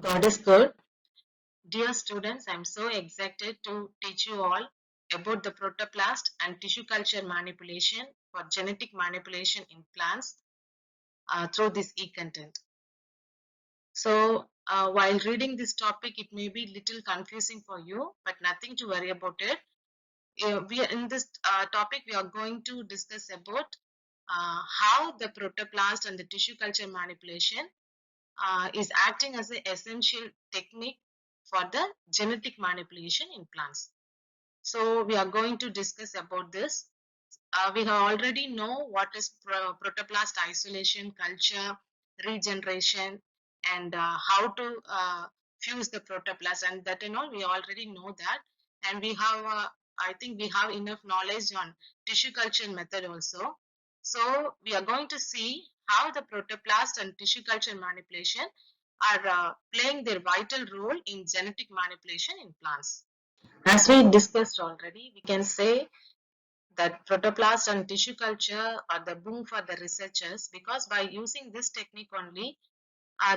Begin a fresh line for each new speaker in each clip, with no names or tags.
God is good. Dear students, I'm so excited to teach you all about the protoplast and tissue culture manipulation for genetic manipulation in plants through this e-content. So while reading this topic, it may be little confusing for you, but nothing to worry about it. We are in this topic, we are going to discuss about how the protoplast and the tissue culture manipulation is acting as an essential technique for the genetic manipulation in plants. So we are going to discuss about this. We have already know what is protoplast isolation, culture, regeneration, and how to fuse the protoplast, and that and all we already know that. And we have, I think we have enough knowledge on tissue culture method also. So we are going to see how the protoplast and tissue culture manipulation are playing their vital role in genetic manipulation in plants. As we discussed already, we can say that protoplast and tissue culture are the boom for the researchers, because by using this technique only,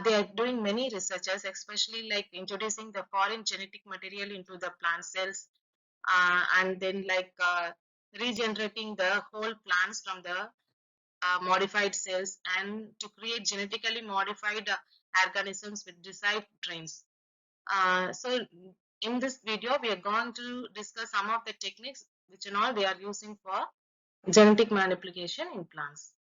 they are doing many researchers, especially like introducing the foreign genetic material into the plant cells, and then like regenerating the whole plants from the modified cells, and to create genetically modified organisms with desired traits. So in this video, we are going to discuss some of the techniques which and all they are using for genetic manipulation in plants.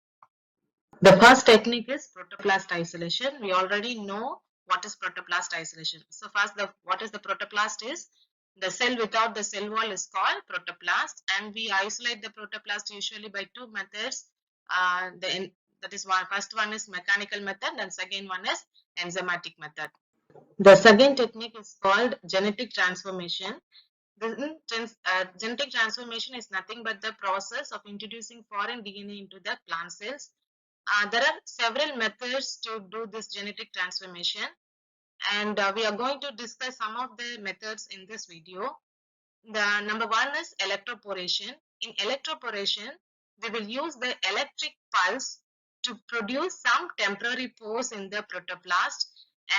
The first technique is protoplast isolation. We already know what is protoplast isolation. So first, what is the protoplast is? The cell without the cell wall is called protoplast, and we isolate the protoplast usually by two methods. That is one. First one is mechanical method, and second one is enzymatic method. The second technique is called genetic transformation. Genetic transformation is nothing but the process of introducing foreign DNA into the plant cells. There are several methods to do this genetic transformation, and we are going to discuss some of the methods in this video. The number one is electroporation. In electroporation, we will use the electric pulse to produce some temporary pores in the protoplast,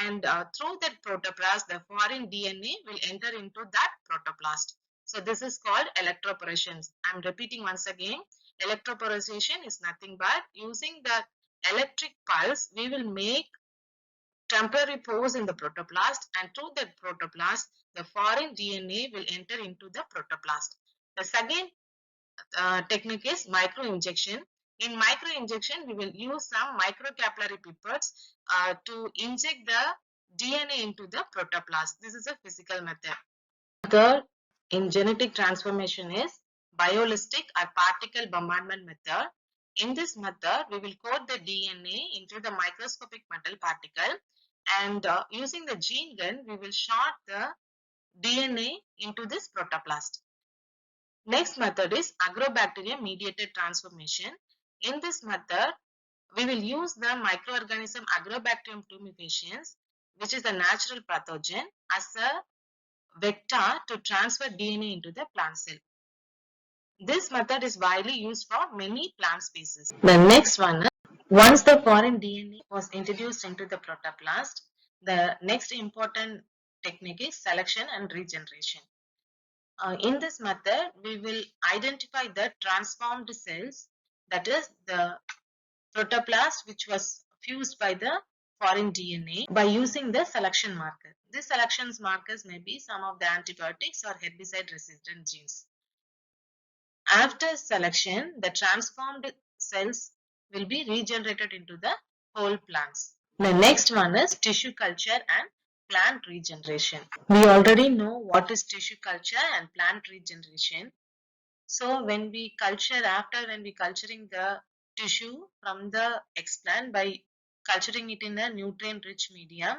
and through that protoplast, the foreign DNA will enter into that protoplast. So this is called electroporation. I'm repeating once again. Electroporation is nothing but using the electric pulse, we will make temporary pores in the protoplast, and through the protoplast, the foreign DNA will enter into the protoplast. The second technique is microinjection. In microinjection, we will use some microcapillary pipettes to inject the DNA into the protoplast. This is a physical method. Third, in genetic transformation is biolistic or particle bombardment method. In this method, we will coat the DNA into the microscopic metal particle, and using the gene gun, we will shot the DNA into this protoplast. Next method is agrobacterium mediated transformation. In this method, we will use the microorganism Agrobacterium tumefaciens, which is a natural pathogen, as a vector to transfer DNA into the plant cell. This method is widely used for many plant species. The next one is, once the foreign DNA was introduced into the protoplast, the next important technique is selection and regeneration. In this method, we will identify the transformed cells, that is the protoplast which was fused by the foreign DNA, by using the selection marker. These selection markers may be some of the antibiotics or herbicide resistant genes. After selection, the transformed cells will be regenerated into the whole plants. The next one is tissue culture and plant regeneration. We already know what is tissue culture and plant regeneration. So when we culturing the tissue from the explant by culturing it in a nutrient rich medium,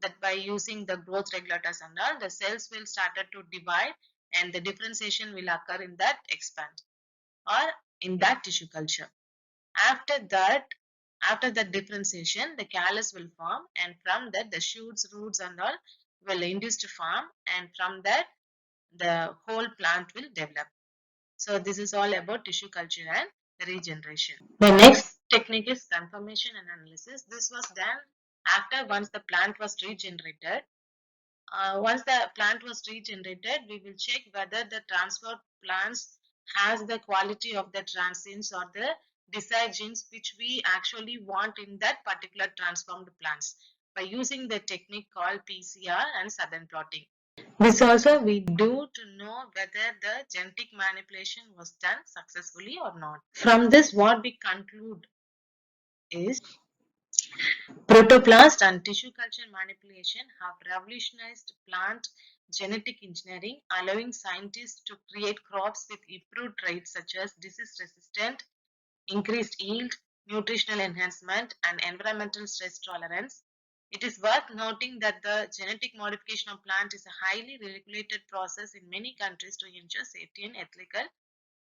that by using the growth regulators and all, the cells will started to divide, and the differentiation will occur in that expand or in that tissue culture. After that, after the differentiation, the callus will form, and from that the shoots, roots and all will induce to form, and from that the whole plant will develop. So this is all about tissue culture and regeneration. The next technique is conformation and analysis. This was done after once the plant was regenerated. Once the plant was regenerated, we will check whether the transfer plants has the quality of the transients or the desired genes which we actually want in that particular transformed plants by using the technique called PCR and southern plotting. This also we do to know whether the genetic manipulation was done successfully or not. From this, what we conclude is protoplast and tissue culture manipulation have revolutionized plant genetic engineering, allowing scientists to create crops with improved traits such as disease resistant, increased yield, nutritional enhancement, and environmental stress tolerance. It is worth noting that the genetic modification of plant is a highly regulated process in many countries to ensure safety and ethical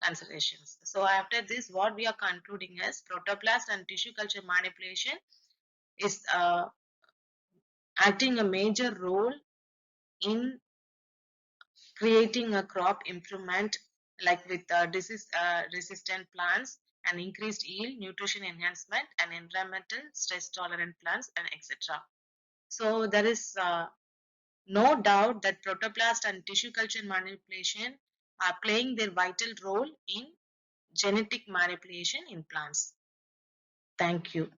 considerations. So after this, what we are concluding is protoplast and tissue culture manipulation is acting a major role in creating a crop improvement like with disease resistant plants and increased yield, nutrition enhancement and environmental stress tolerant plants and etc. So there is no doubt that protoplast and tissue culture manipulation are playing their vital role in genetic manipulation in plants. Thank you.